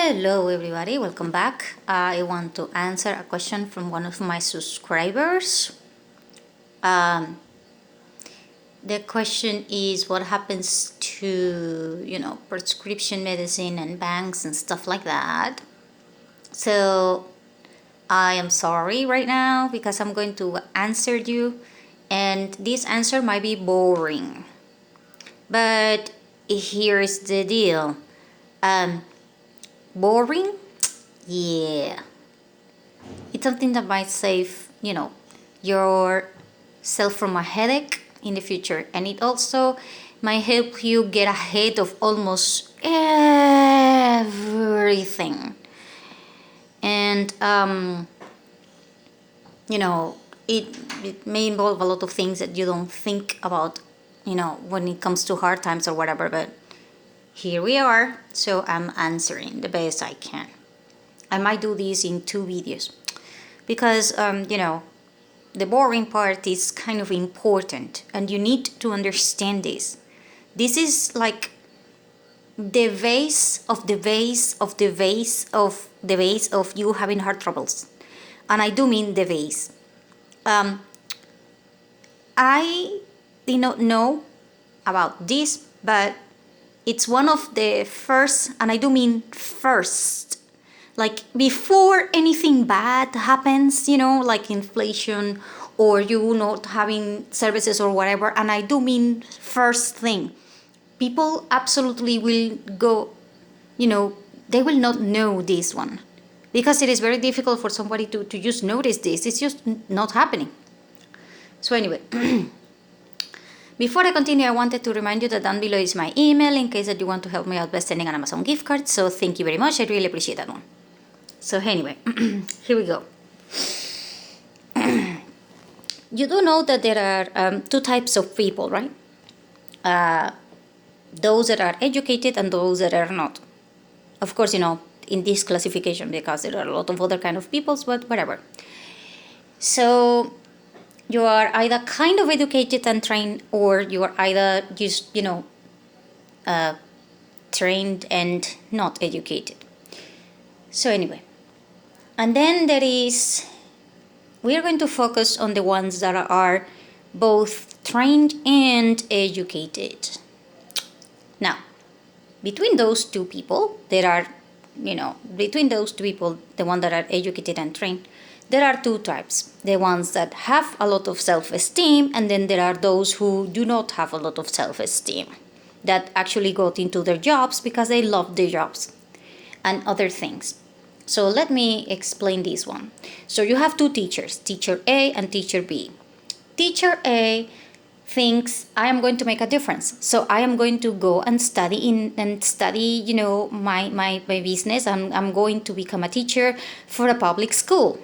Hello everybody, welcome back. I want to answer a question from one of my subscribers. Um, the question is what happens to, prescription medicine and banks and stuff like that. So I am sorry right now because I'm going to answer you and this answer might be boring. But here's the deal. Boring? Yeah. It's something that might save, yourself from a headache in the future. And it also might help you get ahead of almost everything. And, it may involve a lot of things that you don't think about, when it comes to hard times or whatever. But here we are. So I'm answering the best I can. I might do this in 2 videos because, the boring part is kind of important and you need to understand this. This is like the base of the base of the base of the base of you having heart troubles. And I do mean the base. I did not know about this, but it's one of the first, and I do mean first, like before anything bad happens, like inflation or you not having services or whatever. And I do mean first thing. People absolutely will go, they will not know this one because it is very difficult for somebody to just notice this. It's just not happening. So anyway, before I continue, I wanted to remind you that down below is my email in case that you want to help me out by sending an Amazon gift card. So thank you very much. I really appreciate that one. So anyway, here we go. You do know that there are 2 types of people, right? Those that are educated and those that are not. Of course, in this classification because there are a lot of other kind of peoples, but whatever. So you are either kind of educated and trained, or you are either just, trained and not educated. So anyway, and then we are going to focus on the ones that are both trained and educated. Now, between those 2 people, there are, between those 2 people, the ones that are educated and trained, there are 2 types. The ones that have a lot of self-esteem, and then there are those who do not have a lot of self-esteem, that actually got into their jobs because they love their jobs and other things. So let me explain this one. So you have 2 teachers, teacher A and teacher B. Teacher A thinks I am going to make a difference. So I am going to go and study my business. I'm going to become a teacher for a public school.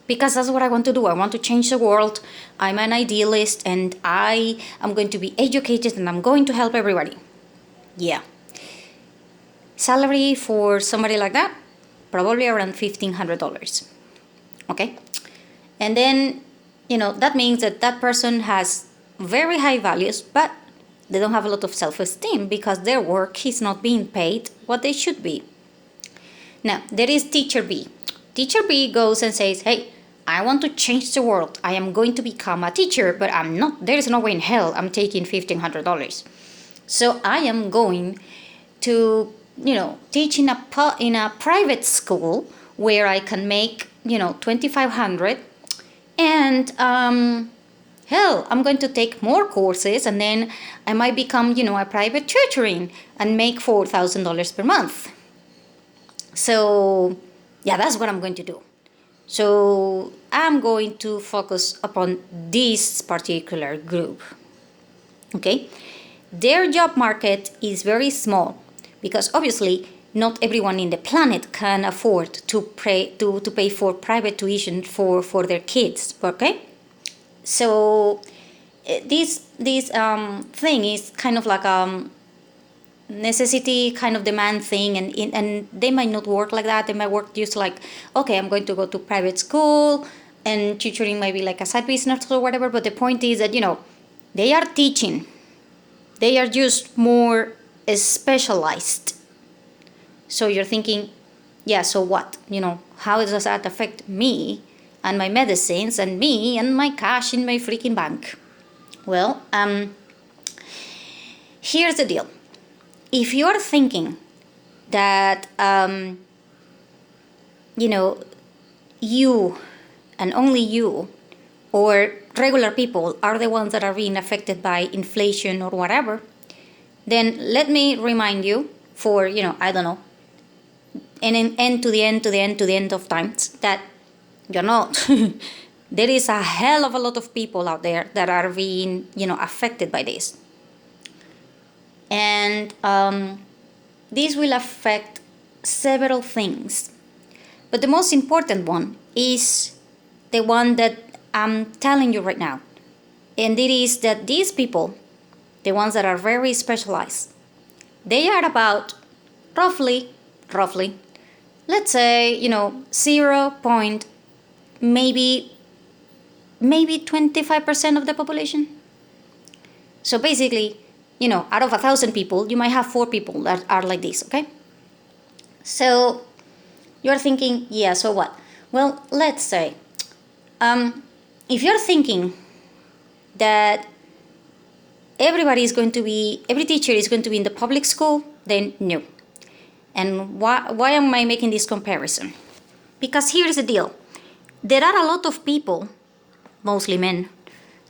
Because that's what I want to do. I want to change the world. I'm an idealist and I am going to be educated and I'm going to help everybody. Yeah. Salary for somebody like that? Probably around $1,500. Okay? And then, that means that person has very high values, but they don't have a lot of self-esteem because their work is not being paid what they should be. Now, there is teacher B. Teacher B goes and says, hey, I want to change the world. I am going to become a teacher, but there is no way in hell I'm taking $1,500. So I am going to, teach in a private school where I can make, $2,500. And, hell, I'm going to take more courses and then I might become, a private tutoring and make $4,000 per month. So, yeah, that's what I'm going to do. So I'm going to focus upon this particular group. Okay? Their job market is very small because obviously not everyone in the planet can afford to pay for private tuition for their kids. Okay? So this thing is kind of like necessity kind of demand thing, and they might not work like that. They might work just like, okay, I'm going to go to private school and tutoring might be like a side business or whatever. But the point is that they are teaching, they are just more specialized So you're thinking, yeah, so what? How does that affect me and my medicines and me and my cash in my freaking bank? Well, here's the deal. If you're thinking that, you and only you or regular people are the ones that are being affected by inflation or whatever, then let me remind you for, I don't know, and end to the end to the end to the end of times that you're not. There is a hell of a lot of people out there that are being, affected by this. And this will affect several things. But the most important one is the one that I'm telling you right now. And it is that these people, the ones that are very specialized, they are about roughly, let's say, 0 point maybe 25% of the population. So basically, out of 1,000 people, you might have 4 people that are like this, okay? So you're thinking, yeah, so what? Well, let's say, if you're thinking that every teacher is going to be in the public school, then no. And why am I making this comparison? Because here's the deal. There are a lot of people, mostly men,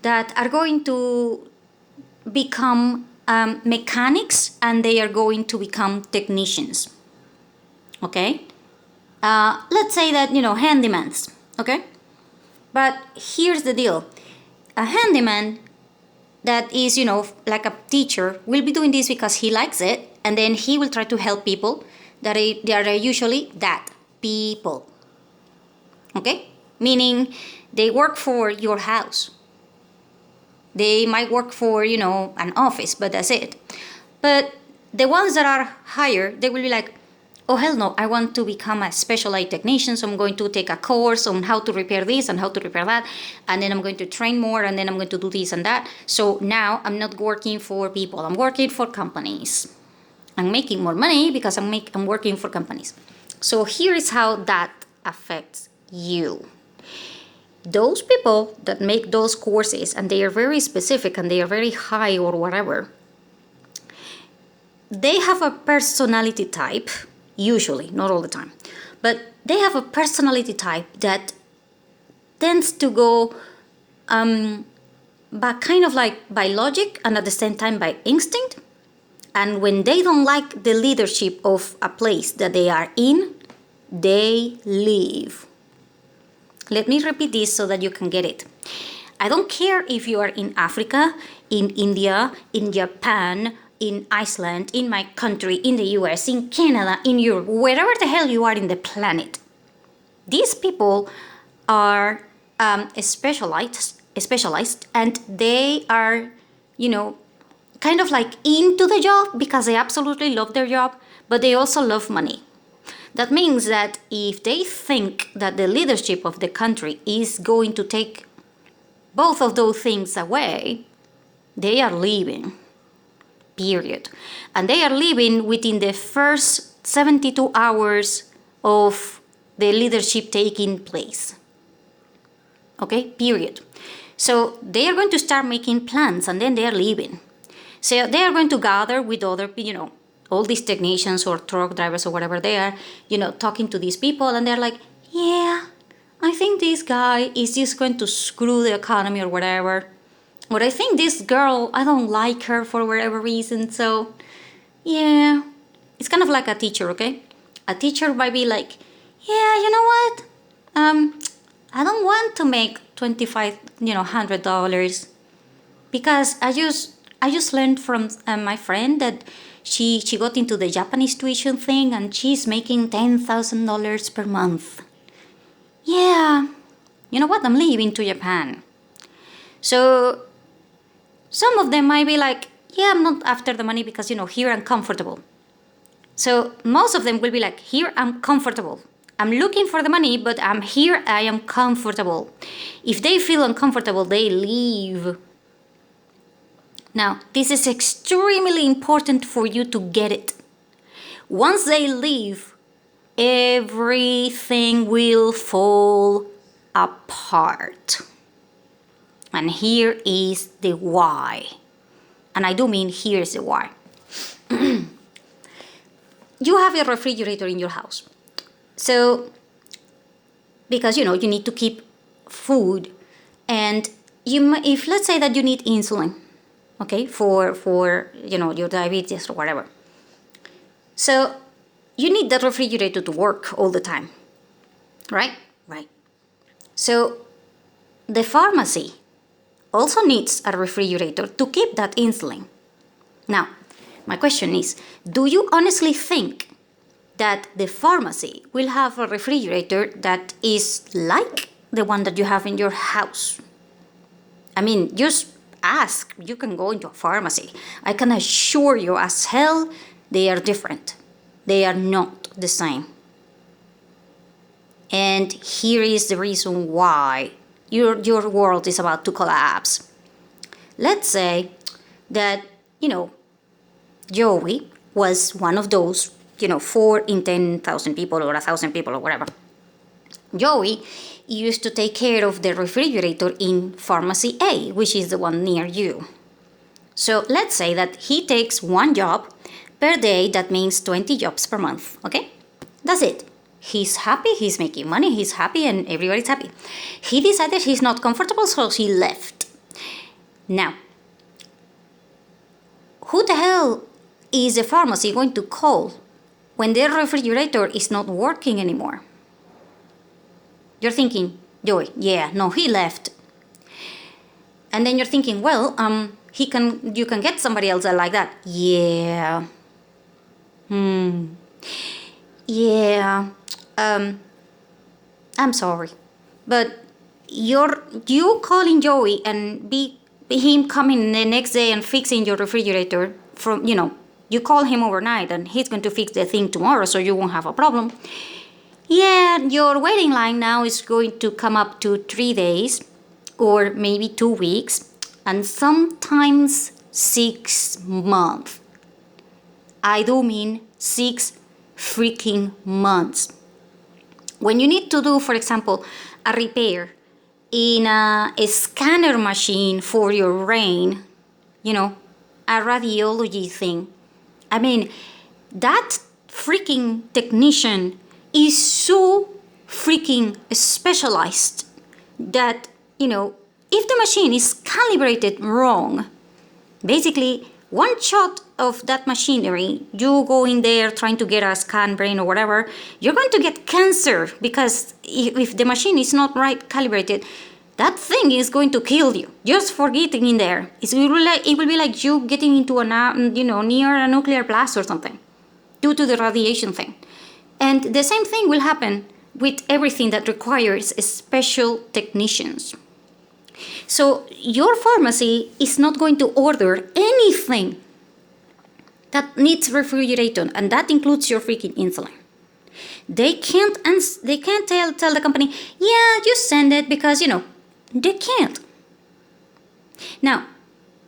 that are going to become mechanics and they are going to become technicians. Okay? Let's say that, handymans. Okay? But here's the deal. A handyman that is, like a teacher will be doing this because he likes it, and then he will try to help people that they are usually people. Okay? Meaning they work for your house. They might work for, an office, but that's it. But the ones that are higher, they will be like, oh, hell no, I want to become a specialized technician, so I'm going to take a course on how to repair this and how to repair that, and then I'm going to train more, and then I'm going to do this and that. So now I'm not working for people, I'm working for companies. I'm making more money because I'm working for companies. So here is how that affects you. Those people that make those courses and they are very specific and they are very high or whatever, they have a personality type, usually, not all the time, but they have a personality type that tends to go but kind of like by logic and at the same time by instinct. And when they don't like the leadership of a place that they are in, they leave. Let me repeat this so that you can get it. I don't care if you are in Africa, in India, in Japan, in Iceland, in my country, in the US, in Canada, in Europe, wherever the hell you are in the planet. These people are specialized and they are, kind of like into the job because they absolutely love their job, but they also love money. That means that if they think that the leadership of the country is going to take both of those things away, they are leaving. Period. And they are leaving within the first 72 hours of the leadership taking place. Okay? Period. So they are going to start making plans and then they are leaving. So they are going to gather with other, all these technicians or truck drivers or whatever they are, talking to these people, and they're like, yeah, I think this guy is just going to screw the economy or whatever. Or I think this girl, I don't like her for whatever reason, so yeah. It's kind of like a teacher, okay? A teacher might be like, yeah, you know what? I don't want to make $2,500 because I just learned from my friend that she got into the Japanese tuition thing and she's making $10,000 per month. Yeah, you know what? I'm leaving to Japan. So some of them might be like, yeah, I'm not after the money because, here I'm comfortable. So most of them will be like, here I'm comfortable. I'm looking for the money, but I'm here, I am comfortable. If they feel uncomfortable, they leave. Now, this is extremely important for you to get it. Once they leave, everything will fall apart. And here is the why. And I do mean here's the why. You have a refrigerator in your house. So, because you need to keep food, and if let's say that you need insulin, okay, for your diabetes or whatever. So you need that refrigerator to work all the time, right? Right. So the pharmacy also needs a refrigerator to keep that insulin. Now, my question is, do you honestly think that the pharmacy will have a refrigerator that is like the one that you have in your house? I mean, just ask. You can go into a pharmacy. I can assure you as hell they are different. They are not the same. And here is the reason why your world is about to collapse. Let's say that, Joey was one of those, 4 in 10,000 people or 1,000 people or whatever. Joey used to take care of the refrigerator in Pharmacy A, which is the one near you. So let's say that he takes one job per day. That means 20 jobs per month, okay? That's it. He's happy, he's making money, he's happy, and everybody's happy. He decided he's not comfortable, so he left. Now, who the hell is the pharmacy going to call when their refrigerator is not working anymore? You're thinking, Joey, yeah, no, he left. And then you're thinking, well, you can get somebody else like that. Yeah. Yeah. I'm sorry. But you calling Joey and be him coming the next day and fixing your refrigerator from, you call him overnight and he's going to fix the thing tomorrow, so you won't have a problem. Yeah, your waiting line now is going to come up to 3 days or maybe 2 weeks and sometimes 6 months. I do mean 6 freaking months. When you need to do, for example, a repair in a scanner machine for your brain, a radiology thing, I mean, that freaking technician is so freaking specialized that, if the machine is calibrated wrong, basically one shot of that machinery, you go in there trying to get a scan brain or whatever, you're going to get cancer, because if the machine is not right calibrated, that thing is going to kill you just for getting in there. It will be like you getting into near a nuclear blast or something due to the radiation thing. And the same thing will happen with everything that requires special technicians. So your pharmacy is not going to order anything that needs refrigeration, and that includes your freaking insulin. They can't tell the company, yeah, just send it, because they can't. Now,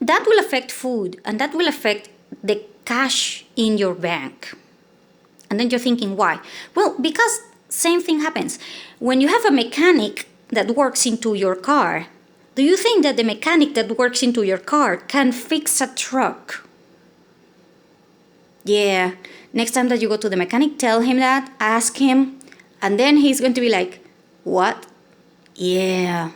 that will affect food, and that will affect the cash in your bank. And then you're thinking, why? Well, because same thing happens. When you have a mechanic that works into your car, do you think that the mechanic that works into your car can fix a truck? Yeah. Next time that you go to the mechanic, tell him that, ask him, and then he's going to be like, what? Yeah.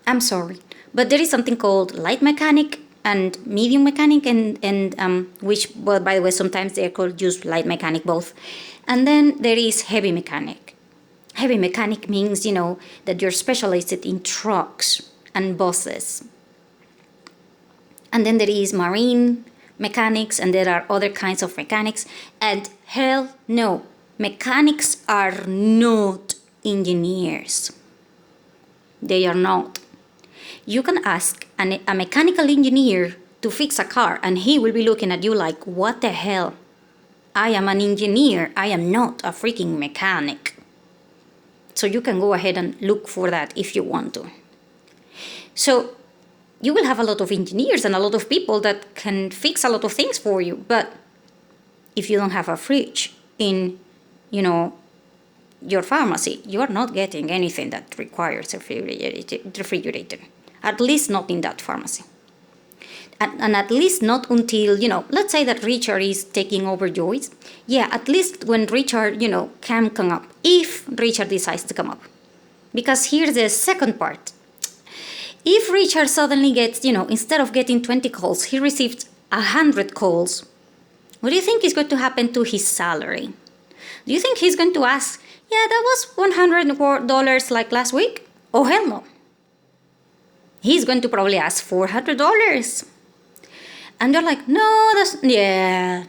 I'm sorry, but there is something called light mechanic and medium mechanic, and which, well, by the way, sometimes they're called just light mechanic both. And then there is heavy mechanic. Heavy mechanic means, that you're specialized in trucks and buses. And then there is marine mechanics, and there are other kinds of mechanics. And hell no, mechanics are not engineers. They are not. You can ask a mechanical engineer to fix a car, and he will be looking at you like, what the hell? I am an engineer. I am not a freaking mechanic. So you can go ahead and look for that if you want to. So you will have a lot of engineers and a lot of people that can fix a lot of things for you, but if you don't have a fridge in, your pharmacy, you are not getting anything that requires refrigerator. At least not in that pharmacy. And at least not until, let's say that Richard is taking over Joyce. Yeah, at least when Richard, can come up, if Richard decides to come up. Because here's the second part. If Richard suddenly gets, instead of getting 20 calls, he received 100 calls, what do you think is going to happen to his salary? Do you think he's going to ask, yeah, that was $100 like last week? Oh, hell no. He's going to probably ask $400. And they're like, no, yeah.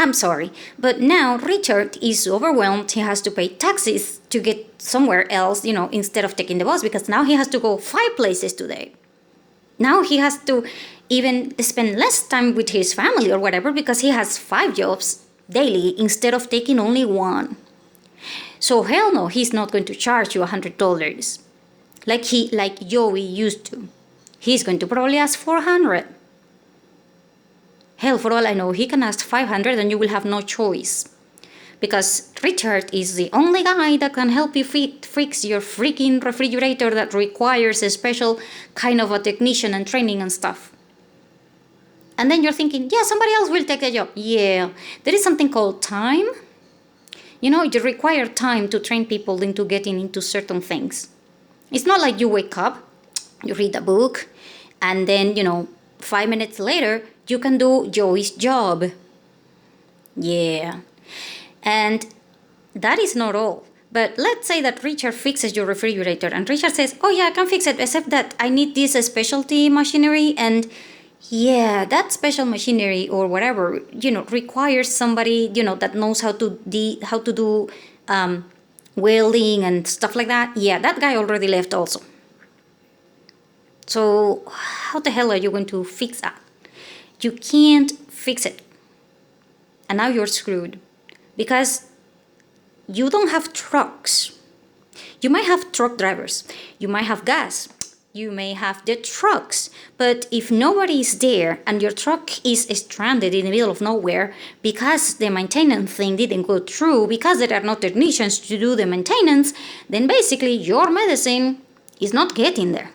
I'm sorry, but now Richard is overwhelmed. He has to pay taxes to get somewhere else, instead of taking the bus, because now he has to go 5 places today. Now he has to even spend less time with his family or whatever, because he has 5 jobs daily instead of taking only 1. So hell no, he's not going to charge you $100 like Joey used to. He's going to probably ask $400. Hell, for all I know, he can ask $500 and you will have no choice. Because Richard is the only guy that can help you fix your freaking refrigerator that requires a special kind of a technician and training and stuff. And then you're thinking, yeah, somebody else will take the job. Yeah, there is something called time. You require time to train people into getting into certain things. It's not like you wake up, you read a book, and then, 5 minutes later, you can do Joey's job. Yeah. And that is not all. But let's say that Richard fixes your refrigerator and Richard says, oh yeah, I can fix it, except that I need this specialty machinery, and yeah, that special machinery or whatever, requires somebody, that knows how to do welding and stuff like that. Yeah, that guy already left also. So how the hell are you going to fix that? You can't fix it. And now you're screwed. Because you don't have trucks. You might have truck drivers. You might have gas. You may have the trucks. But if nobody is there and your truck is stranded in the middle of nowhere because the maintenance thing didn't go through, because there are no technicians to do the maintenance, then basically your medicine is not getting there.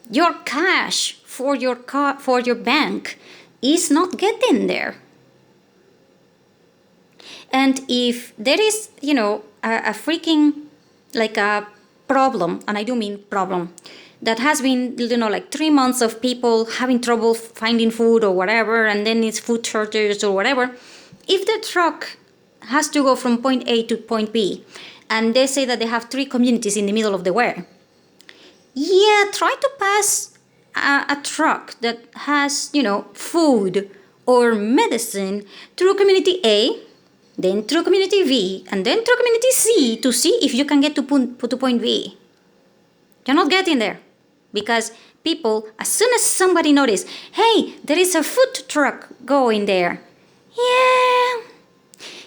Your cash for your bank is not getting there. And if there is, a freaking, like a problem, and I do mean problem, that has been, 3 months of people having trouble finding food or whatever, and then it's food shortages or whatever, if the truck has to go from point A to point B, and they say that they have 3 communities in the middle of the way, yeah, try to pass a truck that has, food or medicine through community A, then through community V, and then through community C to see if you can get to point B. You're not getting there. Because people, as soon as somebody notices, hey, there is a food truck going there.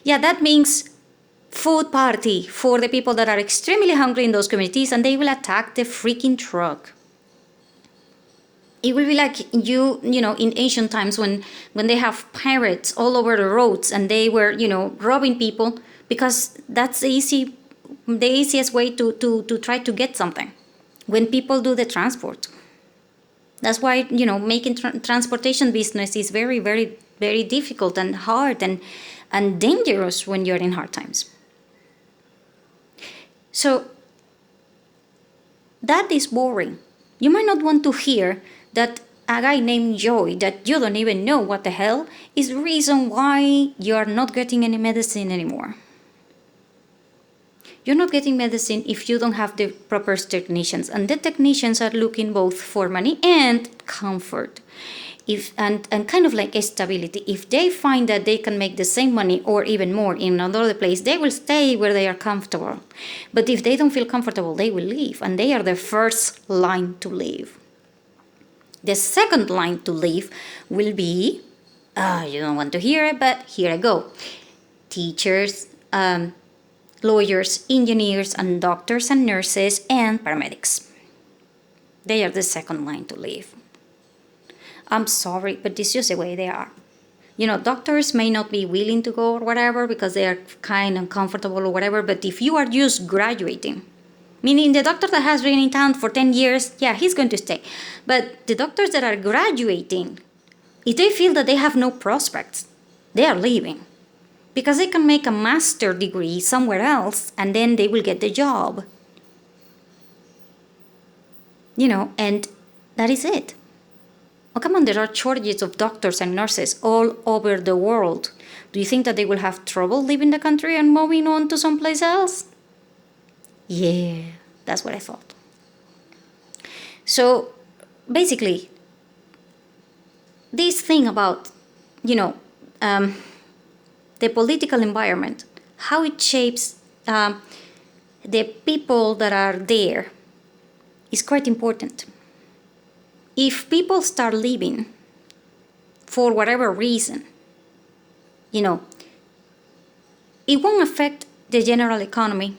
Yeah, that means food party for the people that are extremely hungry in those communities, and they will attack the freaking truck. It will be like in ancient times when they have pirates all over the roads and they were, robbing people, because that's the easiest way to try to get something. When people do the transport. That's why, making transportation business is very, very, very difficult and hard and dangerous when you're in hard times. So that is boring. You might not want to hear that a guy named Joey, that you don't even know what the hell, is the reason why you are not getting any medicine anymore. You're not getting medicine if you don't have the proper technicians. And the technicians are looking both for money and comfort. And kind of like stability. If they find that they can make the same money or even more in another place, they will stay where they are comfortable. But if they don't feel comfortable, they will leave. And they are the first line to leave. The second line to leave will be, you don't want to hear it, but here I go. Teachers, lawyers, engineers, and doctors and nurses and paramedics. They are the second line to leave. I'm sorry, but this is just the way they are. Doctors may not be willing to go or whatever because they are kind of uncomfortable or whatever, but if you are just graduating, meaning the doctor that has been in town for 10 years, yeah, he's going to stay. But the doctors that are graduating, if they feel that they have no prospects, they are leaving. Because they can make a master degree somewhere else and then they will get the job. And that is it. Oh, come on, there are shortages of doctors and nurses all over the world. Do you think that they will have trouble leaving the country and moving on to someplace else? Yeah, that's what I thought. So, basically, this thing about, the political environment, how it shapes the people that are there is quite important. If people start leaving for whatever reason, it won't affect the general economy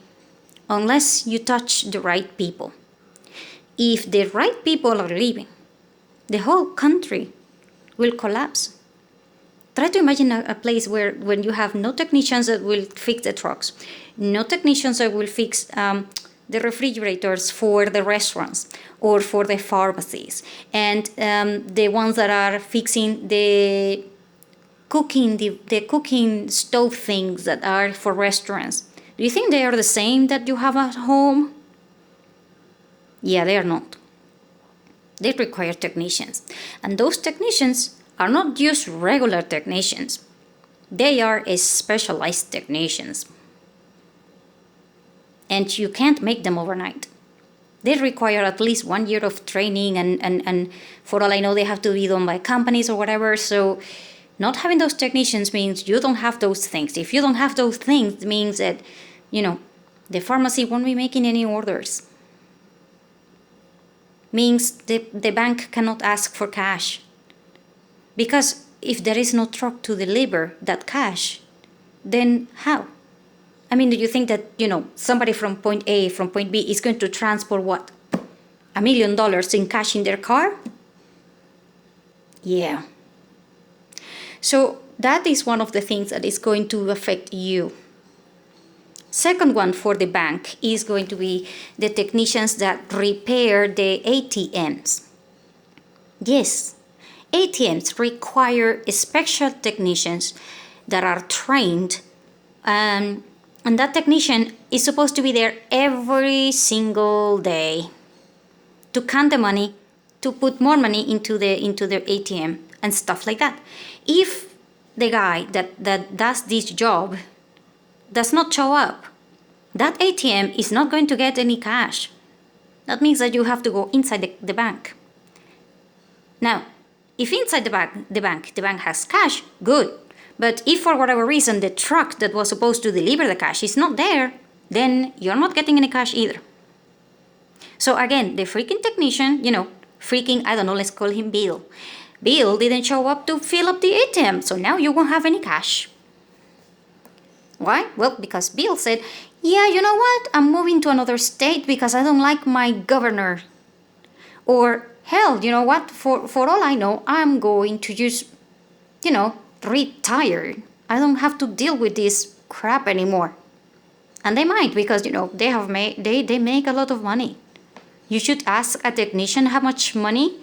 unless you touch the right people. If the right people are leaving, the whole country will collapse. Try to imagine a place where when you have no technicians that will fix the trucks, no technicians that will fix the refrigerators for the restaurants or for the pharmacies, and the ones that are fixing the cooking stove things that are for restaurants. Do you think they are the same that you have at home? Yeah, they are not. They require technicians. And those technicians are not just regular technicians. They are specialized technicians. And you can't make them overnight. They require at least 1 year of training, and for all I know, they have to be done by companies or whatever. So not having those technicians means you don't have those things. If you don't have those things, it means that, the pharmacy won't be making any orders. Means the bank cannot ask for cash. Because if there is no truck to deliver that cash, then how? I mean, do you think that, somebody from point A, from point B is going to transport what? $1 million in cash in their car? Yeah. So that is one of the things that is going to affect you. Second one for the bank is going to be the technicians that repair the ATMs. Yes, ATMs require special technicians that are trained, and that technician is supposed to be there every single day to count the money, to put more money into the ATM and stuff like that. If the guy that does this job does not show up, that ATM is not going to get any cash. That means that you have to go inside the bank. Now, if inside the bank has cash, good. But if for whatever reason the truck that was supposed to deliver the cash is not there, then you're not getting any cash either. So again, the freaking technician, I don't know, let's call him Bill. Bill didn't show up to fill up the ATM, so now you won't have any cash. Why? Well, because Bill said, yeah, you know what? I'm moving to another state because I don't like my governor. Or, hell, you know what? For all I know, I'm going to just, retire. I don't have to deal with this crap anymore. And they might, because, they make a lot of money. You should ask a technician how much money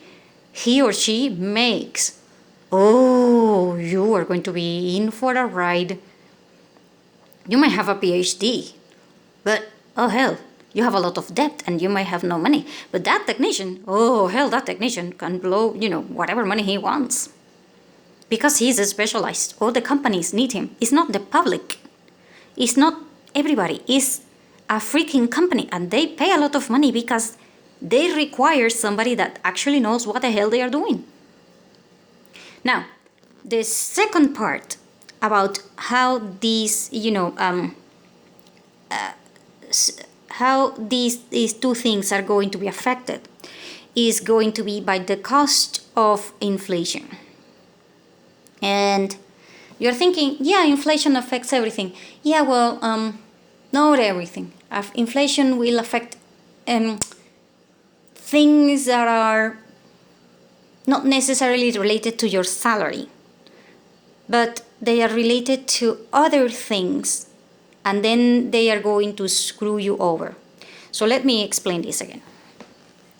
he or she makes. Oh, you are going to be in for a ride. You might have a PhD, but oh hell, you have a lot of debt and you might have no money. But that technician, oh hell, that technician can blow, whatever money he wants. Because he's specialized. All the companies need him. It's not the public. It's not everybody. It's a freaking company, and they pay a lot of money because they require somebody that actually knows what the hell they are doing. Now, the second part about how these, how these two things are going to be affected is going to be by the cost of inflation. And you're thinking, yeah, inflation affects everything. Yeah, well, not everything. Inflation will affect things that are not necessarily related to your salary. but they are related to other things, and then they are going to screw you over. So let me explain this again.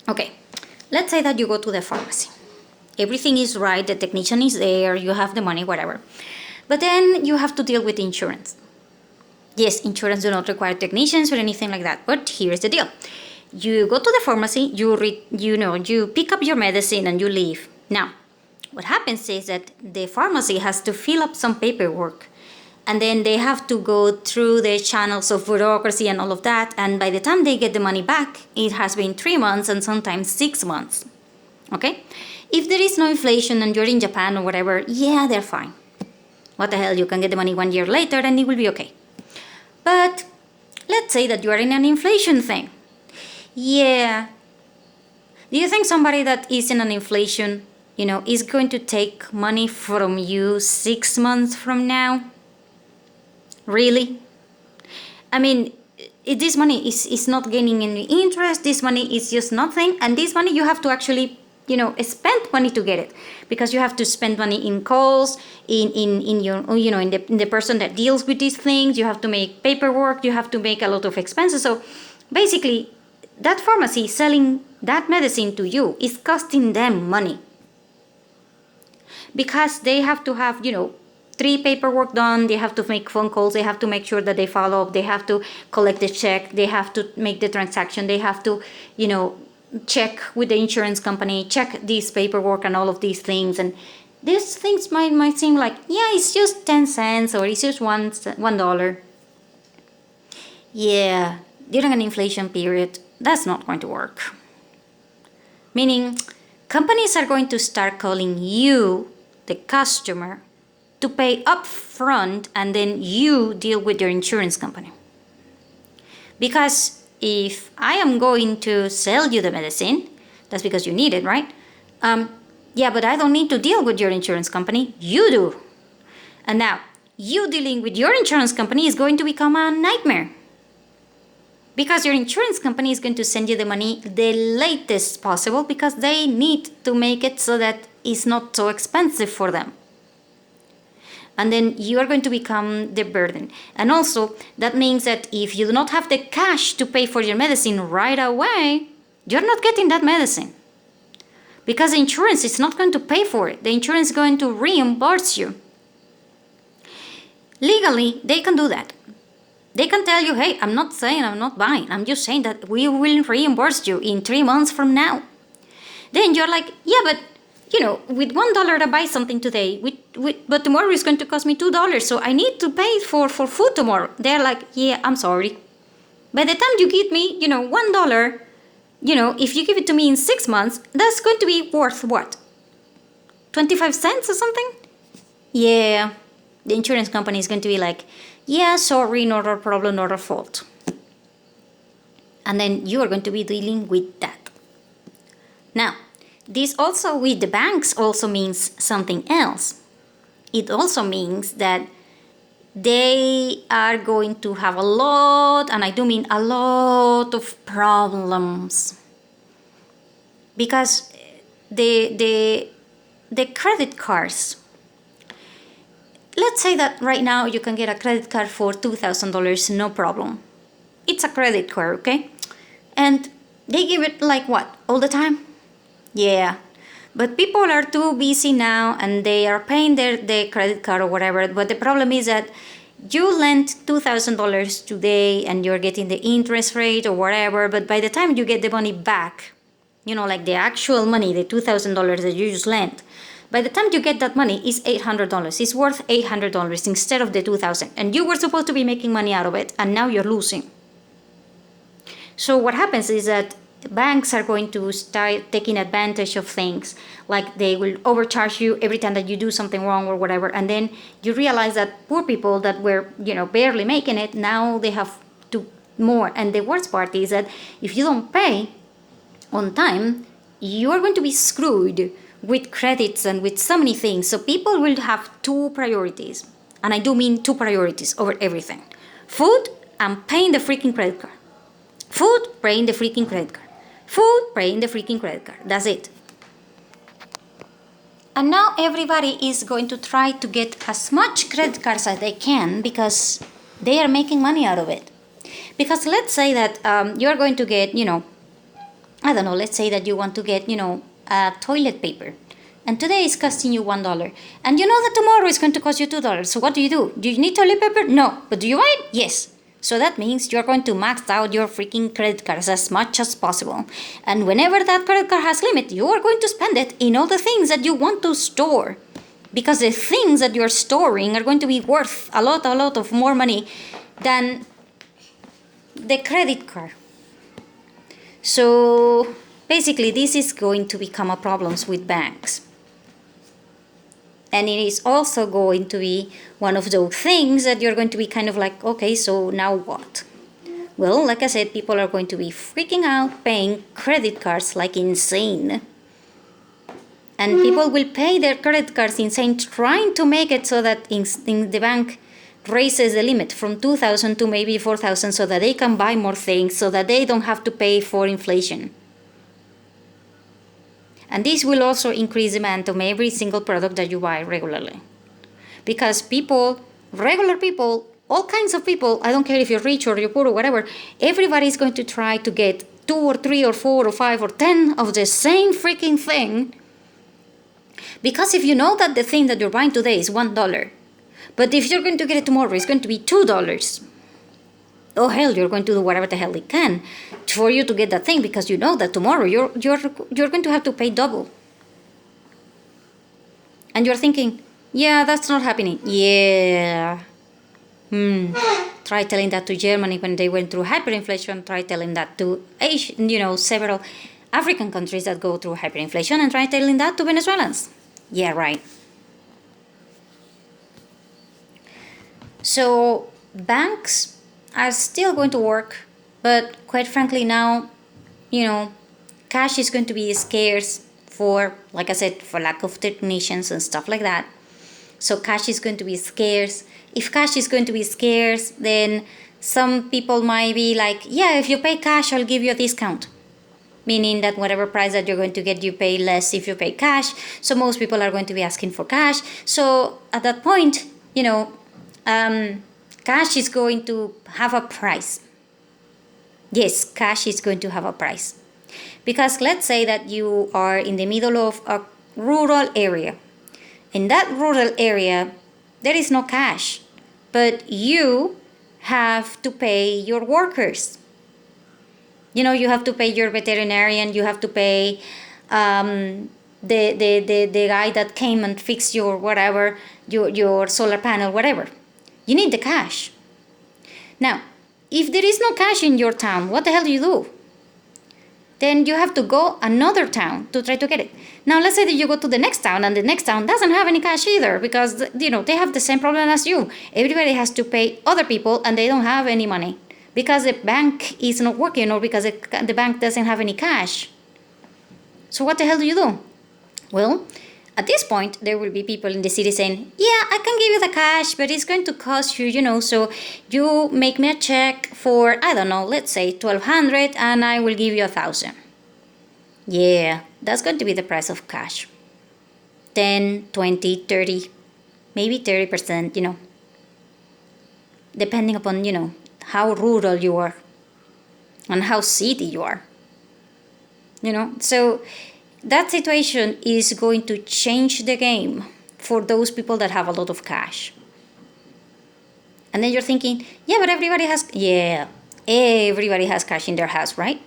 Okay, let's say that you go to the pharmacy. Everything is right, the technician is there, you have the money, whatever. But then you have to deal with insurance. Yes, insurance do not require technicians or anything like that, but here's the deal. You go to the pharmacy, you pick up your medicine and you leave. Now, what happens is that the pharmacy has to fill up some paperwork, and then they have to go through the channels of bureaucracy and all of that, and by the time they get the money back, it has been 3 months and sometimes 6 months. Okay? If there is no inflation and you're in Japan or whatever, yeah, they're fine. What the hell, you can get the money 1 year later and it will be okay. But let's say that you are in an inflation thing. Yeah. Do you think somebody that is in an inflation, is going to take money from you 6 months from now? Really? I mean, this money is not gaining any interest. This money is just nothing. And this money you have to actually, spend money to get it, because you have to spend money in calls, in your, in the person that deals with these things. You have to make paperwork. You have to make a lot of expenses. So basically, that pharmacy selling that medicine to you is costing them money, because they have to have, 3 paperwork done. They have to make phone calls. They have to make sure that they follow up. They have to collect the check. They have to make the transaction. They have to, check with the insurance company, check this paperwork and all of these things. And these things might seem like, yeah, it's just 10 cents or it's just $1. Yeah, during an inflation period, that's not going to work. Meaning, companies are going to start calling you, the customer, to pay up front, and then you deal with your insurance company. Because if I am going to sell you the medicine, that's because you need it, right? Yeah, but I don't need to deal with your insurance company. You do. And now, you dealing with your insurance company is going to become a nightmare. Because your insurance company is going to send you the money the latest possible, because they need to make it so that it's not so expensive for them. And then you are going to become the burden. And also, that means that if you do not have the cash to pay for your medicine right away, you're not getting that medicine. Because the insurance is not going to pay for it. The insurance is going to reimburse you. Legally, they can do that. They can tell you, hey, I'm not saying I'm not buying. I'm just saying that we will reimburse you in 3 months from now. Then you're like, yeah, but with $1 I buy something today, but tomorrow it's going to cost me $2, so I need to pay for food tomorrow. They're like, yeah, I'm sorry. By the time you give me, $1, if you give it to me in 6 months, that's going to be worth what? 25 cents or something? Yeah, the insurance company is going to be like, yeah, sorry, not our problem, not our fault. And then you are going to be dealing with that. Now, this also with the banks also means something else. It also means that they are going to have a lot, and I do mean a lot of problems. Because the credit cards, let's say that right now you can get a credit card for $2,000, no problem. It's a credit card, okay? And they give it like what? All the time? Yeah, but people are too busy now and they are paying their credit card or whatever. But the problem is that you lent $2,000 today and you're getting the interest rate or whatever. But by the time you get the money back, like the actual money, the $2,000 that you just lent, by the time you get that money, it's $800. It's worth $800 instead of the $2,000. And you were supposed to be making money out of it, and now you're losing. So what happens is that banks are going to start taking advantage of things, like they will overcharge you every time that you do something wrong or whatever, and then you realize that poor people that were barely making it, now they have to more. And the worst part is that if you don't pay on time, you are going to be screwed with credits and with so many things. So people will have 2 priorities, and I do mean 2 priorities over everything: food and paying the freaking credit card. Food, paying the freaking credit card. Food, paying the freaking credit card. That's it. And now everybody is going to try to get as much credit cards as they can because they are making money out of it. Because let's say that you're going to get, I don't know, let's say that you want to get, toilet paper. And today it's costing you $1. And you know that tomorrow it's going to cost you $2. So what do? Do you need toilet paper? No. But do you buy it? Yes. So that means you're going to max out your freaking credit cards as much as possible. And whenever that credit card has limit, you are going to spend it in all the things that you want to store. Because the things that you're storing are going to be worth a lot of more money than the credit card. So basically this is going to become a problem with banks. And it is also going to be one of those things that you're going to be kind of like, okay, so now what? Well, like I said, people are going to be freaking out paying credit cards like insane. And people will pay their credit cards insane, trying to make it so that the bank raises the limit from 2,000 to maybe 4,000 so that they can buy more things, so that they don't have to pay for inflation. And this will also increase demand on every single product that you buy regularly. Because people, regular people, all kinds of people, I don't care if you're rich or you're poor or whatever, everybody's going to try to get 2 or 3 or 4 or 5 or 10 of the same freaking thing. Because if you know that the thing that you're buying today is $1, but if you're going to get it tomorrow, it's going to be $2. Oh hell, you're going to do whatever the hell you can for you to get that thing, because you know that tomorrow you're going to have to pay double. And you're thinking, yeah, that's not happening. Yeah. Try telling that to Germany when they went through hyperinflation. Try telling that to Asia, several African countries that go through hyperinflation, and try telling that to Venezuelans. Yeah, right. So banks are still going to work, but quite frankly now, cash is going to be scarce for, like I said, for lack of technicians and stuff like that. So cash is going to be scarce. If cash is going to be scarce, then some people might be like, yeah, if you pay cash, I'll give you a discount. Meaning that whatever price that you're going to get, you pay less if you pay cash. So most people are going to be asking for cash. So at that point, cash is going to have a price. Yes, cash is going to have a price. Because let's say that you are in the middle of a rural area. In that rural area, there is no cash, but you have to pay your workers. You have to pay your veterinarian, you have to pay the guy that came and fixed your whatever, your solar panel, whatever. You need the cash. Now, if there is no cash in your town, what the hell do you do? Then you have to go another town to try to get it. Now, let's say that you go to the next town, and the next town doesn't have any cash either, because, they have the same problem as you. Everybody has to pay other people, and they don't have any money because the bank is not working, or because the bank doesn't have any cash. So what the hell do you do? Well, at this point, there will be people in the city saying, yeah, I can give you the cash, but it's going to cost you, so you make me a check for, I don't know, let's say $1,200, and I will give you $1,000. Yeah, that's going to be the price of cash. 10, 20, 30, maybe 30%, depending upon, how rural you are and how city you are. So that situation is going to change the game for those people that have a lot of cash. And then you're thinking, yeah, but everybody has cash in their house, right?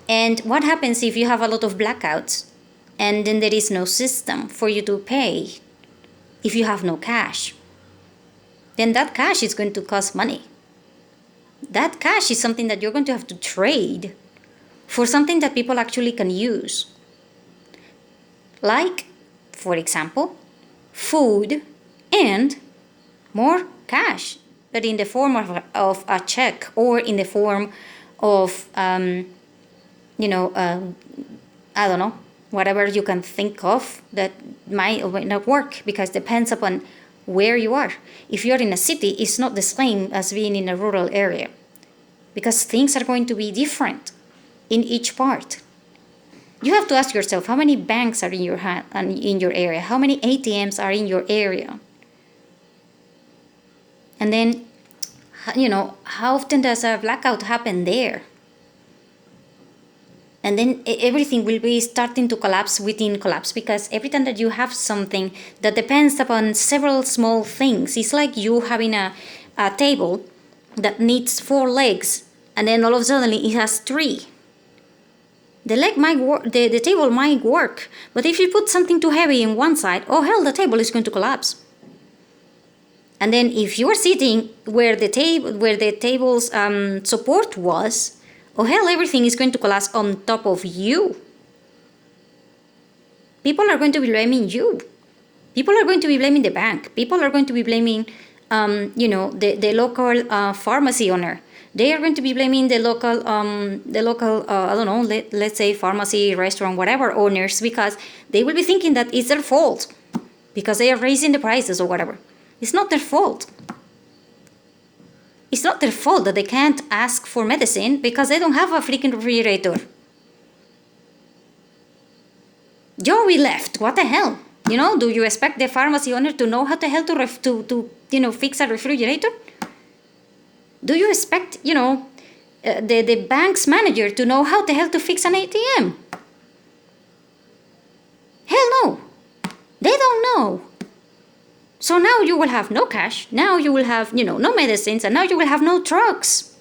And what happens if you have a lot of blackouts and then there is no system for you to pay if you have no cash? Then that cash is going to cost money. That cash is something that you're going to have to trade for something that people actually can use. Like, for example, food and more cash, but in the form of a check, or in the form of, I don't know, whatever you can think of that might or might not work, because it depends upon where you are. If you're in a city, it's not the same as being in a rural area, because things are going to be different in each part. You have to ask yourself, how many banks are in your area? How many ATMs are in your area? And then, how often does a blackout happen there? And then everything will be starting to collapse within collapse, because every time that you have something that depends upon several small things, it's like you having a table that needs 4 legs, and then all of a sudden it has 3. The leg might work, the table might work, but if you put something too heavy in one side, oh hell, the table is going to collapse. And then if you are sitting where the table's support was, oh hell, everything is going to collapse on top of you. People are going to be blaming you. People are going to be blaming the bank. People are going to be blaming, the local pharmacy owner. They are going to be blaming the local, I don't know, let's say pharmacy, restaurant, whatever owners, because they will be thinking that it's their fault because they are raising the prices or whatever. It's not their fault. It's not their fault that they can't ask for medicine because they don't have a freaking refrigerator. Joey left. What the hell? Do you expect the pharmacy owner to know how the hell to fix a refrigerator? Do you expect, the bank's manager to know how the hell to fix an ATM? Hell no. They don't know. So now you will have no cash. Now you will have, no medicines, and now you will have no trucks.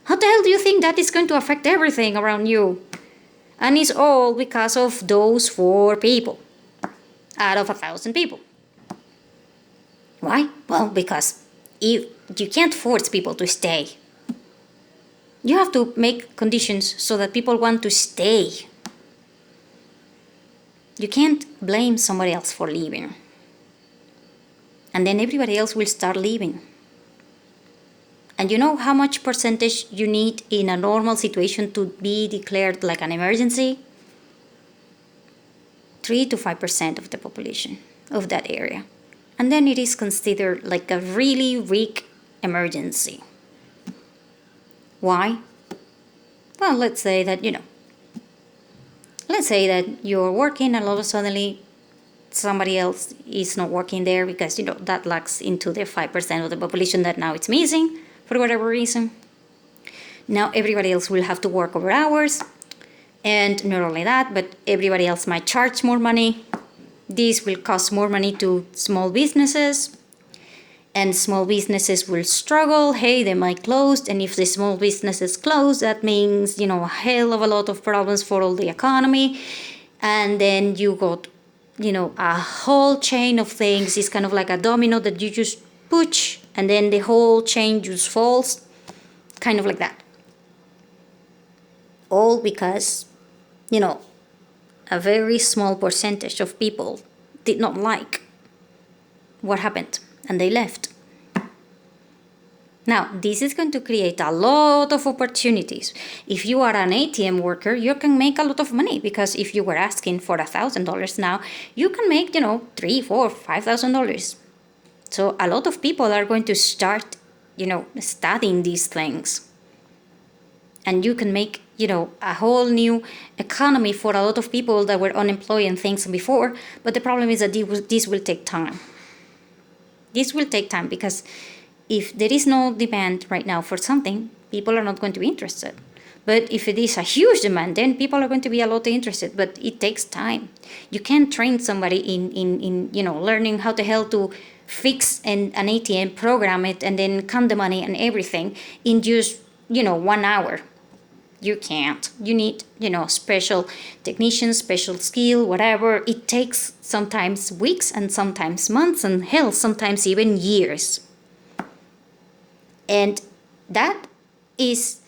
How the hell do you think that is going to affect everything around you? And it's all because of those 4 people out of 1,000 people. Why? Well, because if you can't force people to stay. You have to make conditions so that people want to stay. You can't blame somebody else for leaving. And then everybody else will start leaving. And you know how much percentage you need in a normal situation to be declared like an emergency? 3 to 5% of the population of that area. And then it is considered like a really weak emergency. Why? Well, let's say that, you're working and all of a sudden somebody else is not working there because, that lacks into the 5% of the population that now it's missing for whatever reason. Now everybody else will have to work over hours. And not only that, but everybody else might charge more money. This will cost more money to small businesses. And small businesses will struggle. Hey, they might close. And if the small businesses close, that means, a hell of a lot of problems for all the economy. And then you got, a whole chain of things. It's kind of like a domino that you just push, and then the whole chain just falls. Kind of like that. All because, a very small percentage of people did not like what happened and they left. Now, this is going to create a lot of opportunities. If you are an ATM worker, you can make a lot of money, because if you were asking for $1,000 now, you can make, $3,000, $4,000, $5,000. So a lot of people are going to start, studying these things. And you can make, a whole new economy for a lot of people that were unemployed and things before. But the problem is that this will take time. This will take time, because if there is no demand right now for something, people are not going to be interested. But if it is a huge demand, then people are going to be a lot interested. But it takes time. You can't train somebody in learning how the hell to fix an ATM, program it, and then count the money and everything in just, 1 hour. You can't. You need, special technicians, special skill, whatever. It takes sometimes weeks and sometimes months, and hell, sometimes even years. And that is,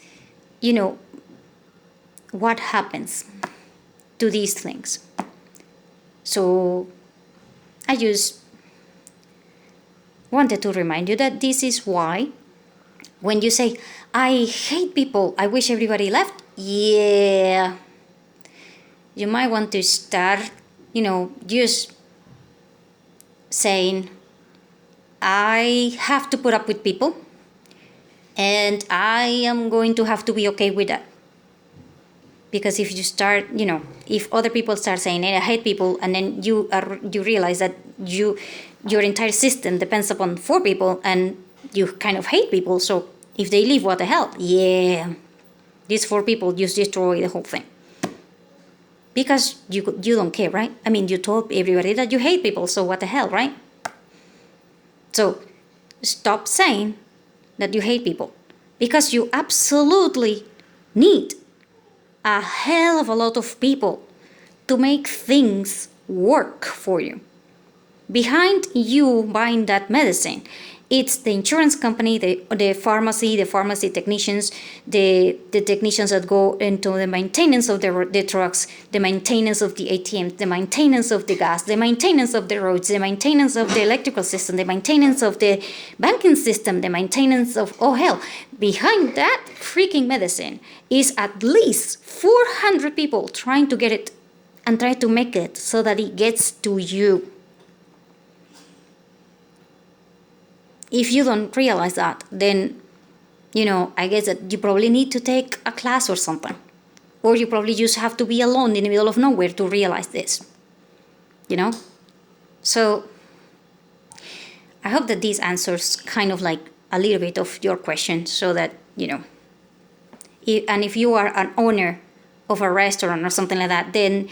what happens to these things. So I just wanted to remind you that this is why when you say, I hate people, I wish everybody left, yeah, you might want to start, just saying, I have to put up with people, and I am going to have to be okay with that. Because if you start, if other people start saying, I hate people, and then you realize that your entire system depends upon 4 people, and you kind of hate people. So if they leave, what the hell? Yeah, these 4 people just destroy the whole thing. Because you don't care, right? I mean, you told everybody that you hate people, so what the hell, right? So stop saying that you hate people, because you absolutely need a hell of a lot of people to make things work for you. Behind you buying that medicine, it's the insurance company, the pharmacy technicians, the technicians that go into the maintenance of the trucks, the maintenance of the ATMs, the maintenance of the gas, the maintenance of the roads, the maintenance of the electrical system, the maintenance of the banking system, the maintenance of, oh hell, behind that freaking medicine is at least 400 people trying to get it and try to make it so that it gets to you. If you don't realize that, then, I guess that you probably need to take a class or something. Or you probably just have to be alone in the middle of nowhere to realize this. So I hope that this answers kind of like a little bit of your question, so that, and if you are an owner of a restaurant or something like that, then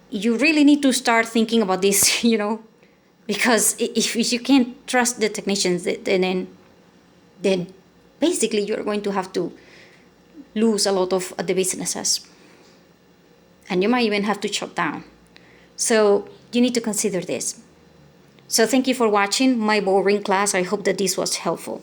you really need to start thinking about this, because if you can't trust the technicians, then basically you're going to have to lose a lot of the businesses. And you might even have to shut down. So you need to consider this. So thank you for watching my boring class. I hope that this was helpful.